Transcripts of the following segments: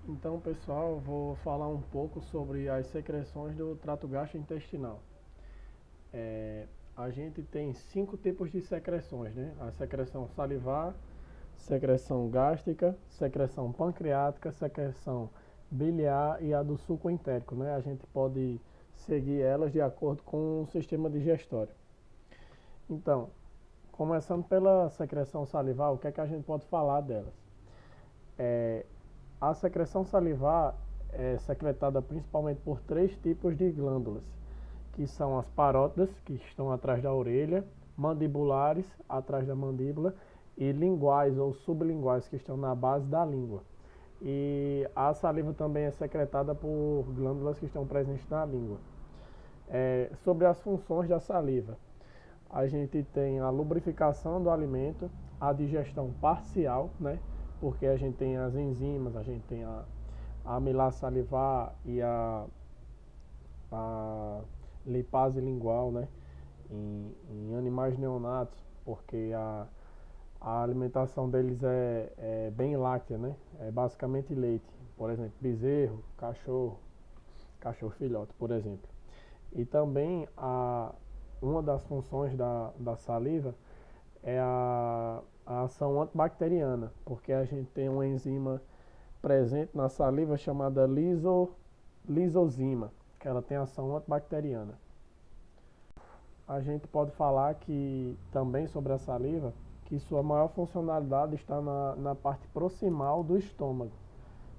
Então, pessoal, eu vou falar um pouco sobre as secreções do trato gastrointestinal. A gente tem 5 tipos de secreções, né? A secreção salivar, secreção gástrica, secreção pancreática, secreção biliar e a do suco entérico, né? A gente pode seguir elas de acordo com o sistema digestório. Então, começando pela secreção salivar, o que é que a gente pode falar delas? A secreção salivar é secretada principalmente por 3 tipos de glândulas, que são as parótidas, que estão atrás da orelha, mandibulares, atrás da mandíbula, e linguais ou sublinguais, que estão na base da língua. E a saliva também é secretada por glândulas que estão presentes na língua. Sobre as funções da saliva, a gente tem a lubrificação do alimento, a digestão parcial, né? Porque a gente tem as enzimas, a gente tem a amilase salivar e a lipase lingual, né? Em animais neonatos, porque a alimentação deles é bem láctea, né? É basicamente leite. Por exemplo, bezerro, cachorro filhote, por exemplo. E também uma das funções da saliva é a ação antibacteriana, porque a gente tem uma enzima presente na saliva chamada lisozima, que ela tem ação antibacteriana. A gente pode falar que também sobre a saliva, que sua maior funcionalidade está na parte proximal do estômago,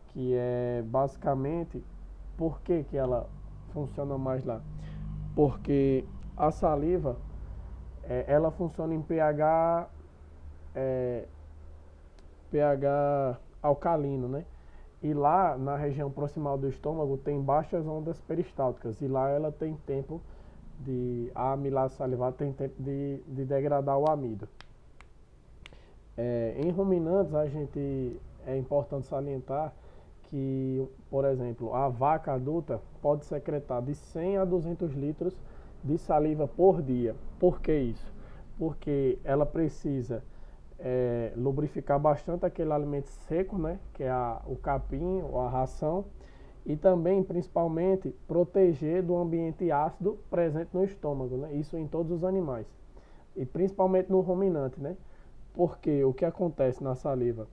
que é basicamente por que ela funciona mais lá? Porque a saliva ela funciona em pH alcalino, né? E lá na região proximal do estômago tem baixas ondas peristálticas, e lá ela tem tempo a amilase salivar tem tempo de degradar o amido. Em ruminantes, é importante salientar que, por exemplo, a vaca adulta pode secretar de 100 a 200 litros de saliva por dia. Por que isso? Porque ela precisa lubrificar bastante aquele alimento seco, né, que é o capim ou a ração, e também, principalmente, proteger do ambiente ácido presente no estômago, né, isso em todos os animais, e principalmente no ruminante, né, porque o que acontece na saliva?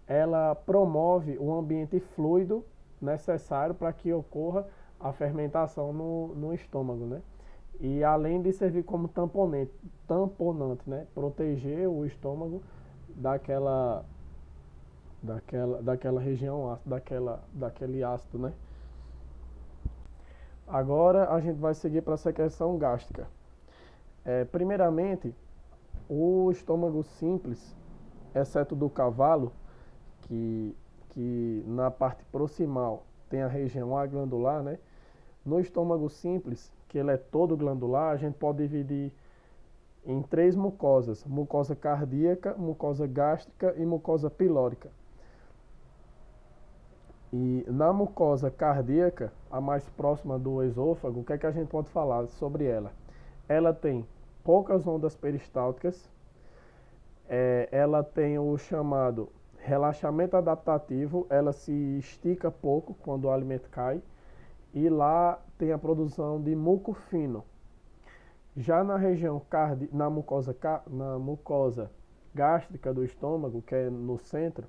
Ela promove um ambiente fluido necessário para que ocorra a fermentação no estômago, né? E além de servir como tamponante, né? Proteger o estômago daquela região ácida, daquele ácido, né? Agora a gente vai seguir para a secreção gástrica. Primeiramente, o estômago simples, exceto do cavalo, que, que na parte proximal tem a região aglandular, né? No estômago simples, que ele é todo glandular, a gente pode dividir em 3 mucosas: mucosa cardíaca, mucosa gástrica e mucosa pilórica. E na mucosa cardíaca, a mais próxima do esôfago, o que é que a gente pode falar sobre ela? Ela tem poucas ondas peristálticas, ela tem o chamado relaxamento adaptativo, ela se estica pouco quando o alimento cai, e lá tem a produção de muco fino. Já na região na mucosa gástrica do estômago, que é no centro,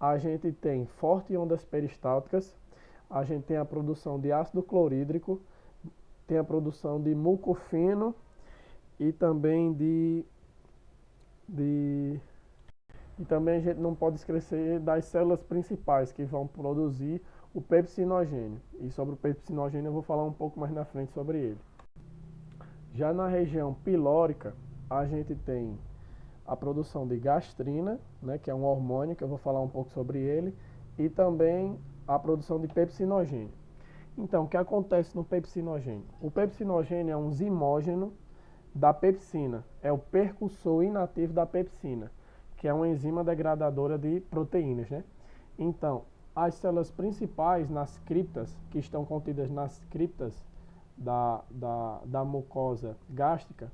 a gente tem fortes ondas peristálticas, a gente tem a produção de ácido clorídrico, tem a produção de muco fino e também de e também a gente não pode esquecer das células principais que vão produzir o pepsinogênio. E sobre o pepsinogênio eu vou falar um pouco mais na frente sobre ele. Já na região pilórica, a gente tem a produção de gastrina, né, que é um hormônio, que eu vou falar um pouco sobre ele, e também a produção de pepsinogênio. Então, o que acontece no pepsinogênio? O pepsinogênio é um zimógeno da pepsina, é o precursor inativo da pepsina, que é uma enzima degradadora de proteínas, né? Então, as células principais nas criptas, que estão contidas nas criptas da mucosa gástrica,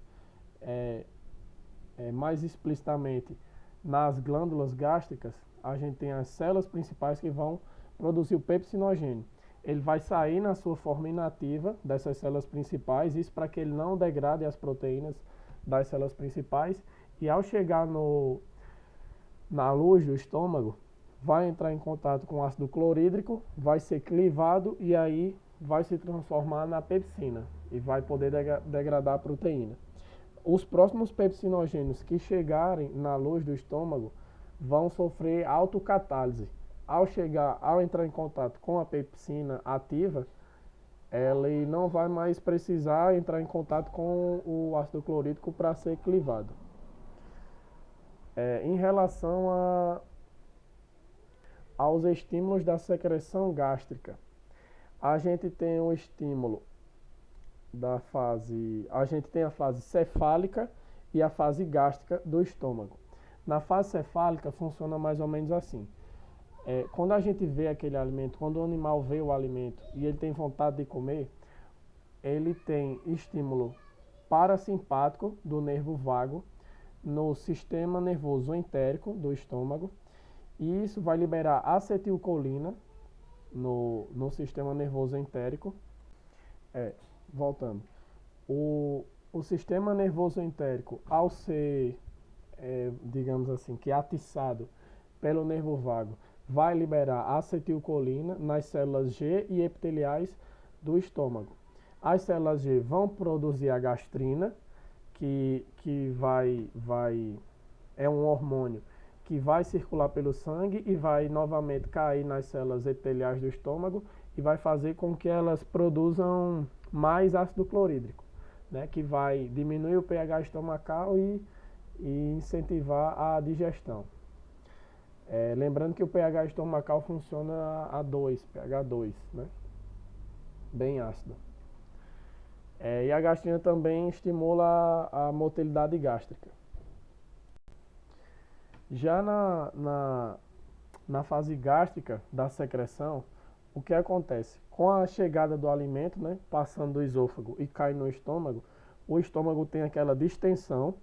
mais explicitamente nas glândulas gástricas, a gente tem as células principais que vão produzir o pepsinogênio. Ele vai sair na sua forma inativa dessas células principais, isso para que ele não degrade as proteínas das células principais, e ao chegar na luz do estômago, vai entrar em contato com o ácido clorídrico, vai ser clivado e aí vai se transformar na pepsina e vai poder degradar a proteína. Os próximos pepsinogênios que chegarem na luz do estômago vão sofrer autocatálise. Ao entrar em contato com a pepsina ativa, ele não vai mais precisar entrar em contato com o ácido clorídrico para ser clivado. Em relação aos estímulos da secreção gástrica, a gente tem o estímulo a gente tem a fase cefálica e a fase gástrica do estômago. Na fase cefálica funciona mais ou menos assim. Quando a gente vê aquele alimento, quando o animal vê o alimento e ele tem vontade de comer, ele tem estímulo parasimpático do nervo vago no sistema nervoso entérico do estômago, e isso vai liberar acetilcolina no sistema nervoso entérico. Voltando. O sistema nervoso entérico, ao ser, digamos assim, que atiçado pelo nervo vago, vai liberar acetilcolina nas células G e epiteliais do estômago. As células G vão produzir a gastrina, que é um hormônio que vai circular pelo sangue e vai novamente cair nas células epiteliais do estômago e vai fazer com que elas produzam mais ácido clorídrico, né, que vai diminuir o pH estomacal e incentivar a digestão. Lembrando que o pH estomacal funciona a 2, pH 2, né, bem ácido. E a gastrina também estimula a motilidade gástrica. Já na fase gástrica da secreção, o que acontece? Com a chegada do alimento, né, passando do esôfago e cai no estômago, o estômago tem aquela distensão,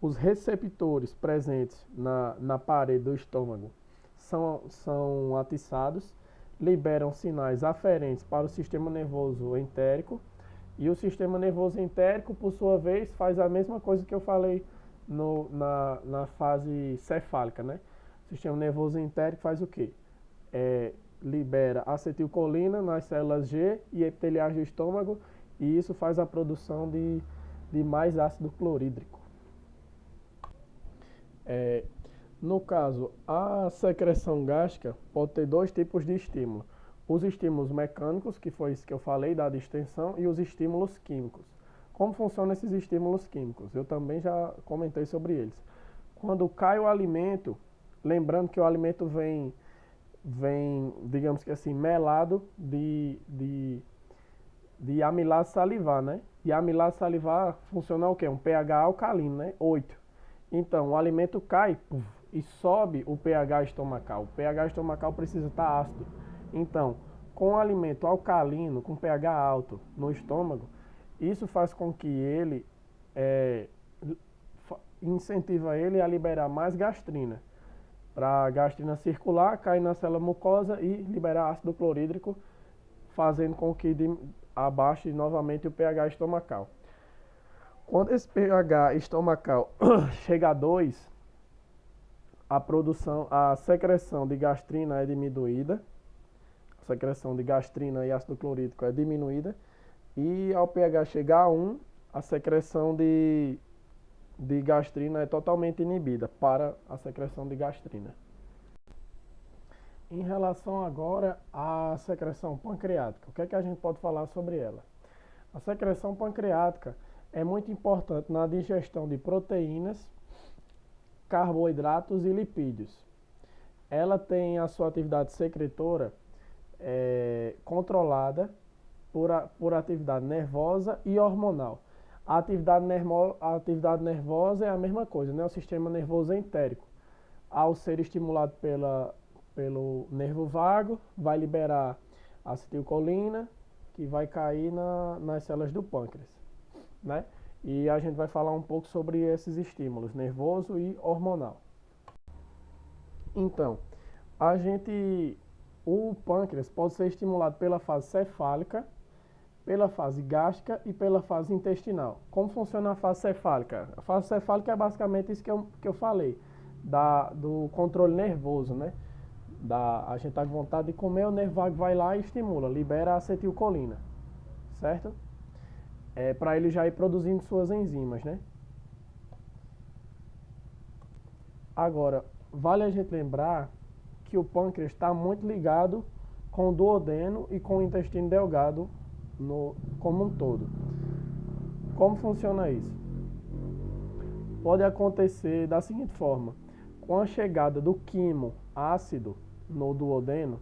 os receptores presentes na parede do estômago são atiçados, liberam sinais aferentes para o sistema nervoso entérico, e o sistema nervoso entérico, por sua vez, faz a mesma coisa que eu falei na fase cefálica, né? O sistema nervoso entérico faz o quê? Libera acetilcolina nas células G e epiteliais do estômago, e isso faz a produção de mais ácido clorídrico. No caso, a secreção gástrica pode ter dois tipos de estímulo: os estímulos mecânicos, que foi isso que eu falei, da distensão, e os estímulos químicos. Como funcionam esses estímulos químicos? Eu também já comentei sobre eles. Quando cai o alimento, lembrando que o alimento vem digamos que assim, melado de amilase salivar, né? E a amilase salivar funciona o quê? Um pH alcalino, né? 8. Então, o alimento cai e sobe o pH estomacal. O pH estomacal precisa estar ácido. Então, com o alimento alcalino, com pH alto no estômago, isso faz com que ele incentiva ele a liberar mais gastrina, para a gastrina circular, cair na célula mucosa e liberar ácido clorídrico, fazendo com que abaixe novamente o pH estomacal. Quando esse pH estomacal chega a 2, a secreção de gastrina é diminuída, a secreção de gastrina e ácido clorídrico é diminuída, e ao pH chegar a 1, a secreção de gastrina é totalmente inibida para a secreção de gastrina. Em relação agora à secreção pancreática, o que é que a gente pode falar sobre ela? A secreção pancreática é muito importante na digestão de proteínas, carboidratos e lipídios. Ela tem a sua atividade secretora controlada por atividade nervosa e hormonal. A atividade nervosa é a mesma coisa, né? O sistema nervoso entérico, ao ser estimulado pelo nervo vago, vai liberar acetilcolina, que vai cair nas células do pâncreas, né? E a gente vai falar um pouco sobre esses estímulos, nervoso e hormonal. Então, a gente O pâncreas pode ser estimulado pela fase cefálica, pela fase gástrica e pela fase intestinal. Como funciona a fase cefálica? A fase cefálica é basicamente isso que eu falei, do controle nervoso, né? A gente está com vontade de comer, o nervo vago vai lá e estimula, libera a acetilcolina, certo? Para ele já ir produzindo suas enzimas, né? Agora, vale a gente lembrar que o pâncreas está muito ligado com o duodeno e com o intestino delgado como um todo. Como funciona isso? Pode acontecer da seguinte forma: com a chegada do quimo ácido no duodeno,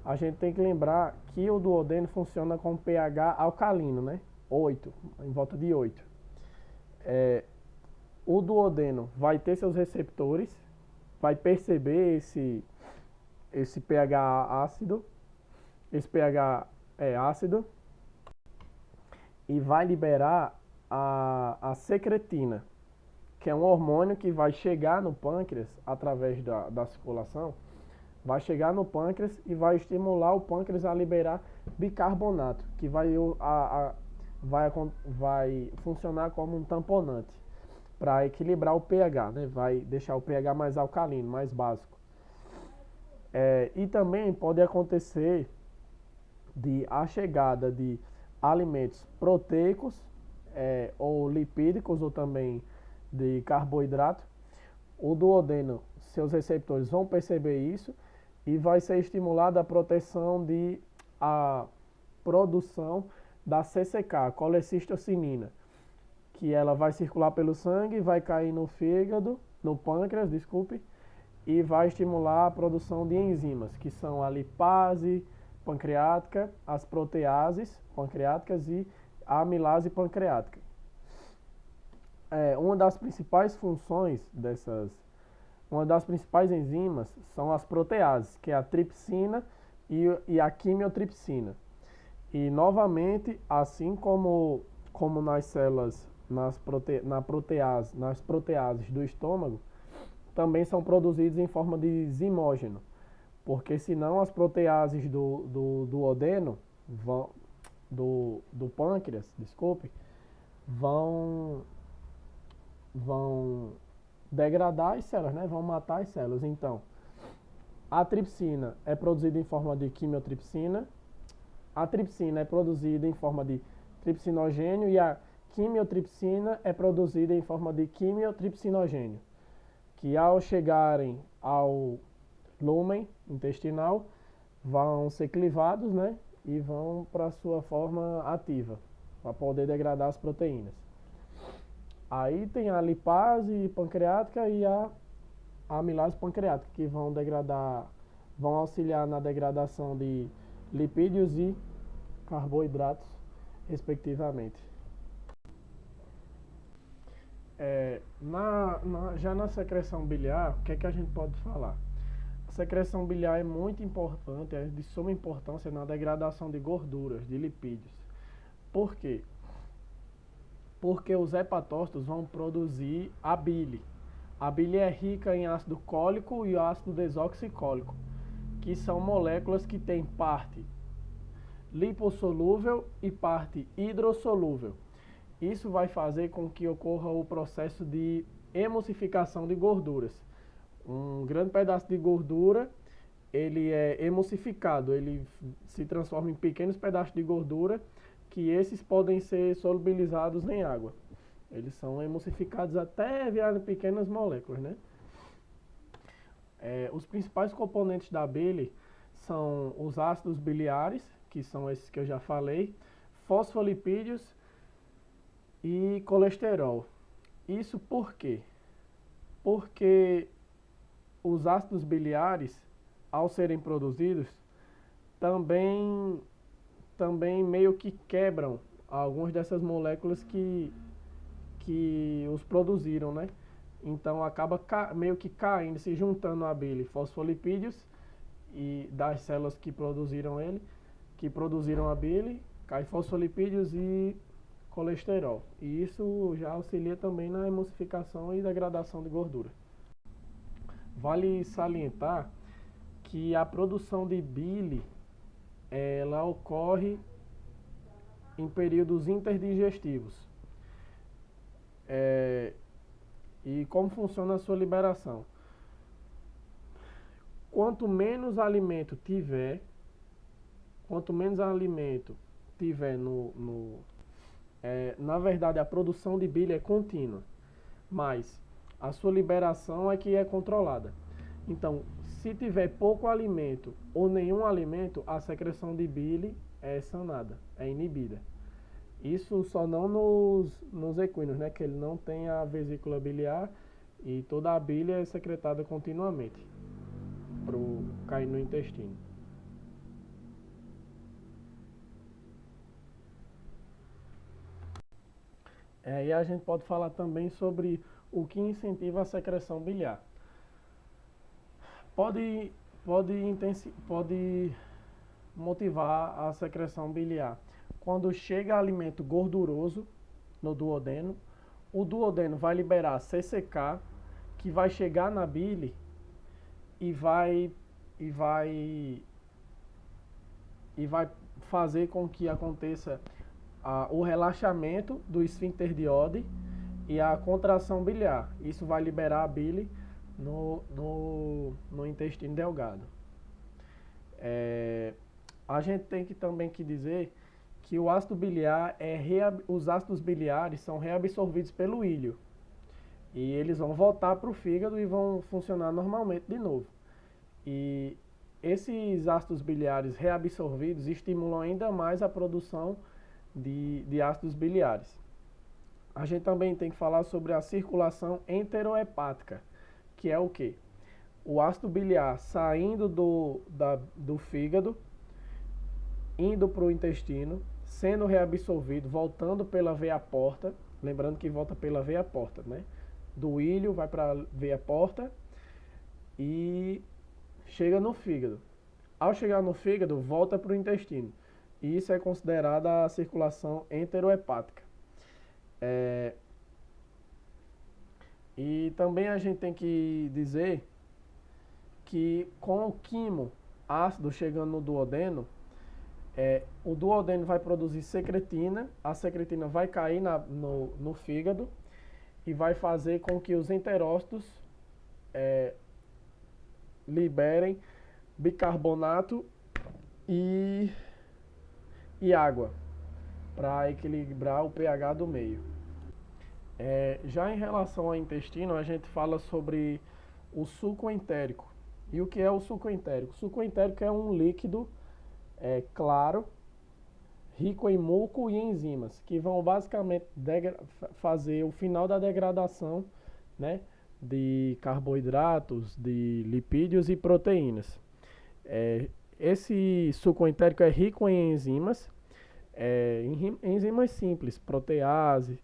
a gente tem que lembrar que o duodeno funciona com pH alcalino, né? 8, em volta de 8. O duodeno vai ter seus receptores, vai perceber esse pH ácido, esse pH é ácido, e vai liberar a secretina, que é um hormônio que vai chegar no pâncreas através da circulação, vai chegar no pâncreas e vai estimular o pâncreas a liberar bicarbonato, que vai funcionar como um tamponante para equilibrar o pH, né? Vai deixar o pH mais alcalino, mais básico. E também pode acontecer a chegada de alimentos proteicos ou lipídicos ou também de carboidrato. O duodeno, seus receptores vão perceber isso e vai ser estimulada a produção da CCK, colecistocinina, que ela vai circular pelo sangue, vai cair no fígado, no pâncreas, desculpe, e vai estimular a produção de enzimas, que são a lipase pancreática, as proteases pancreáticas e a amilase pancreática. Uma das principais funções uma das principais enzimas são as proteases, que é a tripsina e a quimiotripsina. E novamente, assim como nas células, nas proteases do estômago, também são produzidos em forma de zimógeno, porque senão as proteases do duodeno, do pâncreas, desculpe, vão degradar as células, né? Vão matar as células. Então, a tripsina é produzida em forma de quimiotripsina, a tripsina é produzida em forma de tripsinogênio e a quimiotripsina é produzida em forma de quimiotripsinogênio, que ao chegarem ao lúmen intestinal vão ser clivados, né? E vão para sua forma ativa, para poder degradar as proteínas. Aí tem a lipase pancreática e a amilase pancreática, que vão auxiliar na degradação de lipídios e carboidratos, respectivamente. Já na secreção biliar, o que é que a gente pode falar? A secreção biliar é muito importante, é de suma importância na degradação de gorduras, de lipídios. Por quê? Porque os hepatócitos vão produzir a bile. A bile é rica em ácido cólico e ácido desoxicólico, que são moléculas que têm parte lipossolúvel e parte hidrossolúvel. Isso vai fazer com que ocorra o processo de emulsificação de gorduras. Um grande pedaço de gordura, ele é emulsificado, ele se transforma em pequenos pedaços de gordura, que esses podem ser solubilizados em água. Eles são emulsificados até virarem pequenas moléculas, né? Os principais componentes da bile são os ácidos biliares, que são esses que eu já falei, fosfolipídios e colesterol. Isso por quê? Porque os ácidos biliares, ao serem produzidos, também meio que quebram algumas dessas moléculas que os produziram, né? Então acaba meio que caindo, se juntando a bile, fosfolipídios e das células que produziram a bile, cai fosfolipídios e colesterol. E isso já auxilia também na emulsificação e degradação de gordura. Vale salientar que a produção de bile ela ocorre em períodos interdigestivos. E como funciona a sua liberação? Quanto menos alimento tiver na verdade a produção de bile é contínua, mas a sua liberação é que é controlada. Então, se tiver pouco alimento ou nenhum alimento, a secreção de bile é sanada, é inibida. Isso só não nos equinos, né? Que ele não tem a vesícula biliar e toda a bile é secretada continuamente para cair no intestino. E a gente pode falar também sobre o que incentiva a secreção biliar. Pode motivar a secreção biliar quando chega alimento gorduroso no duodeno. O duodeno vai liberar CCK, que vai chegar na bile e vai fazer com que aconteça o relaxamento do esfíncter de Oddi e a contração biliar. Isso vai liberar a bile no intestino delgado. A gente tem também que dizer que o ácido biliar os ácidos biliares são reabsorvidos pelo íleo e eles vão voltar para o fígado e vão funcionar normalmente de novo. E esses ácidos biliares reabsorvidos estimulam ainda mais a produção de ácidos biliares. A gente também tem que falar sobre a circulação enterohepática, que é o quê? O ácido biliar saindo do fígado, indo para o intestino, sendo reabsorvido, voltando pela veia porta, lembrando que volta pela veia porta, né? Do íleo vai para a veia porta e chega no fígado. Ao chegar no fígado, volta para o intestino. E isso é considerada a circulação enterohepática. E também a gente tem que dizer que com o quimo ácido chegando no duodeno, o duodeno vai produzir secretina, a secretina vai cair no fígado e vai fazer com que os enterócitos liberem bicarbonato e água para equilibrar o pH do meio. Já em relação ao intestino, a gente fala sobre o suco entérico. E o que é o suco entérico? O suco entérico é um líquido claro, rico em muco e enzimas, que vão basicamente fazer o final da degradação, né, de carboidratos, de lipídios e proteínas. Esse suco entérico é rico em enzimas, enzimas simples, protease,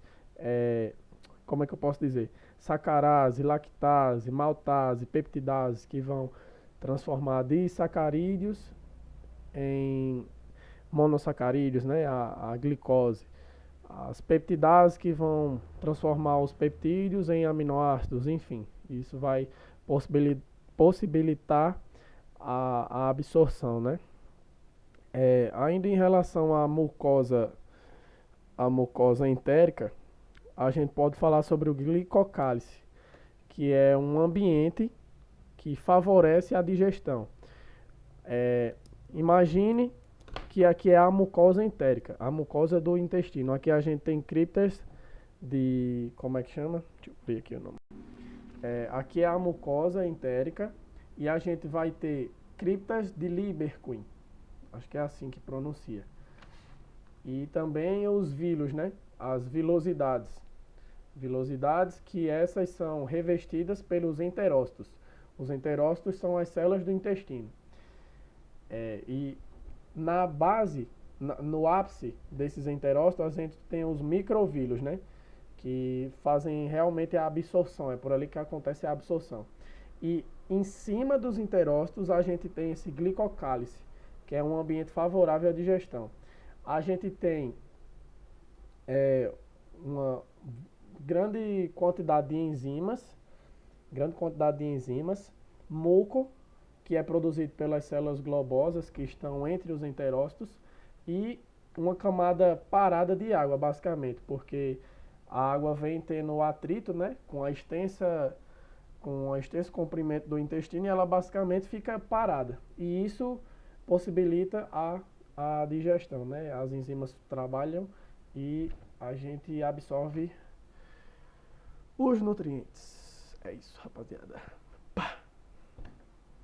como é que eu posso dizer? Sacarase, lactase, maltase, peptidase, que vão transformar disacarídeos em monossacarídeos, né? A glicose. As peptidases que vão transformar os peptídeos em aminoácidos, enfim. Isso vai possibilitar a absorção, né? Ainda em relação à mucosa entérica, a gente pode falar sobre o glicocálice, que é um ambiente que favorece a digestão. Imagine que aqui é a mucosa entérica, a mucosa do intestino. Aqui a gente tem criptas de... como é que chama? Deixa eu ver aqui o nome. Aqui é a mucosa entérica e a gente vai ter criptas de Lieberkühn. Acho que é assim que pronuncia. E também os vilos, né? As vilosidades. Vilosidades que essas são revestidas pelos enterócitos. Os enterócitos são as células do intestino. E na base, no ápice desses enterócitos, a gente tem os microvílios, né? Que fazem realmente a absorção. É por ali que acontece a absorção. E em cima dos enterócitos, a gente tem esse glicocálice, que é um ambiente favorável à digestão. A gente tem uma grande quantidade de enzimas, muco que é produzido pelas células globosas que estão entre os enterócitos, e uma camada parada de água, basicamente, porque a água vem tendo atrito, né, com o extenso comprimento do intestino, e ela basicamente fica parada. E isso possibilita a digestão, né? As enzimas trabalham e a gente absorve os nutrientes. É isso, rapaziada.